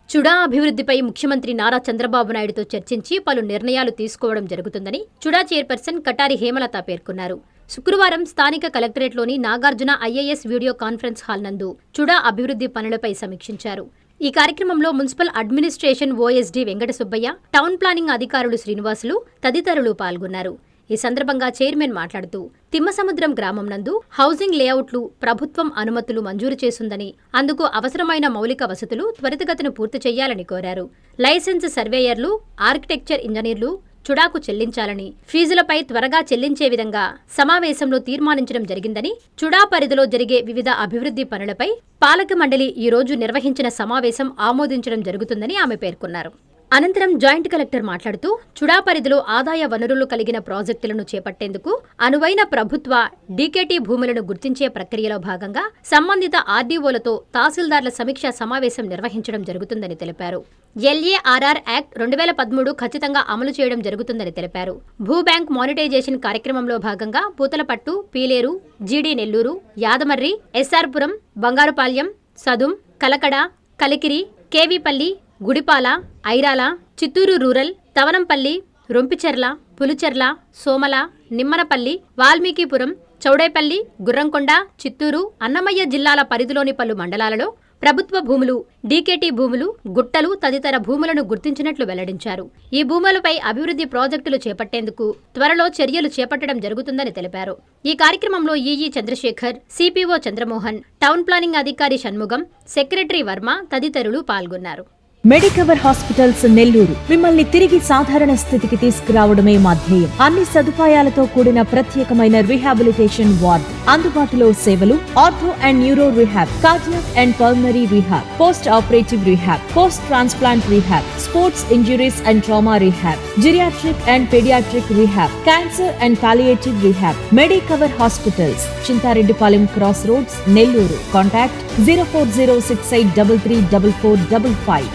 చుడా అభివృద్ధిపై ముఖ్యమంత్రి నారా చంద్రబాబు నాయుడుతో చర్చించి పలు నిర్ణయాలు తీసుకోవడం జరుగుతుందని చుడా చైర్పర్సన్ కటారి హేమలత పేర్కొన్నారు. శుక్రవారం స్థానిక కలెక్టరేట్లోని Nagarjuna IAS video conference hall నందు చుడా అభివృద్ధి పనులపై సమీక్షించారు. ఈ కార్యక్రమంలో municipal administration OSD Venkata Subbaiah, town planning అధికారులు శ్రీనివాసులు తదితరులు పాల్గొన్నారు. ఈ సందర్భంగా చైర్మన్ మాట్లాడుతూ తిమ్మసముద్రం గ్రామం నందు హౌసింగ్ లేఅవుట్లు ప్రభుత్వం అనుమతులు మంజూరు చేసిందని, అందుకు అవసరమైన మౌలిక వసతులు త్వరితగతిన పూర్తి చేయాలని కోరారు. లైసెన్స్ సర్వేయర్లు, ఆర్కిటెక్చర్ ఇంజనీర్లు చుడాకు చెల్లించాలని, ఫీజులపై త్వరగా చెల్లించే విధంగా సమావేశంలో తీర్మానించడం జరిగిందని, చుడా పరిధిలో జరిగే వివిధ అభివృద్ధి పనులపై పాలక మండలి ఈ రోజు నిర్వహించిన సమావేశం ఆమోదించడం జరుగుతుందని ఆమె పేర్కొన్నారు. అనంతరం జాయింట్ కలెక్టర్ మాట్లాడుతూ చుడా పరిధిలో ఆదాయ వనరులు కలిగిన ప్రాజెక్టులను చేపట్టేందుకు అనువైన ప్రభుత్వ డీకేటీ భూములను గుర్తించే ప్రక్రియలో భాగంగా సంబంధిత ఆర్డీఓలతో తహసీల్దార్ల సమీక్షా సమావేశం నిర్వహించడం జరుగుతుందని తెలిపారు. ఎల్ఏఆర్ఆర్ యాక్ట్ 2013 ఖచ్చితంగా అమలు చేయడం జరుగుతుందని తెలిపారు. భూ బ్యాంక్ మానిటైజేషన్ కార్యక్రమంలో భాగంగా పూతలపట్టు, పీలేరు, జీడీ నెల్లూరు, యాదమర్రి, ఎస్ఆర్పురం, బంగారుపాల్యం, సదుం, కలకడ, కలికిరి, కేవీపల్లి, గుడిపాల, ఐరాల, చిత్తూరు రూరల్, తవనంపల్లి, రొంపిచెర్ల, పులుచెర్ల, సోమల, నిమ్మనపల్లి, వాల్మీకిపురం, చౌడేపల్లి, గుర్రంకొండ, చిత్తూరు, అన్నమయ్య జిల్లాల పరిధిలోని పలు మండలాలలో ప్రభుత్వ భూములు, డీకేటీ భూములు, గుట్టలు తదితర భూములను గుర్తించినట్లు వెల్లడించారు. ఈ భూములపై అభివృద్ధి ప్రాజెక్టులు చేపట్టేందుకు త్వరలో చర్యలు చేపట్టడం జరుగుతుందని తెలిపారు. ఈ కార్యక్రమంలో EE Chandrasekhar, CPO Chandramohan, town planning అధికారి షణ్ముగం, సెక్రటరీ వర్మ తదితరులు పాల్గొన్నారు. మెడికవర్ హాస్పిటల్స్ నెల్లూరు మిమ్మల్ని తిరిగి సాధారణ స్థితికి తీసుకురావడమే మా ధ్యేయం. అన్ని సదుపాయాలతో కూడిన ప్రత్యేకమైన రీహాబిలిటేషన్ వార్డ్, అందుబాటులో సేవలు ortho and neuro rehab, cardiac and pulmonary rehab, post operative rehab, post transplant rehab, sports injuries and trauma rehab, geriatric and paediatric rehab, cancer and palliative rehab. Medicover hospitals, Chintareddypalem cross roads, Nellore. Contact 040683344555.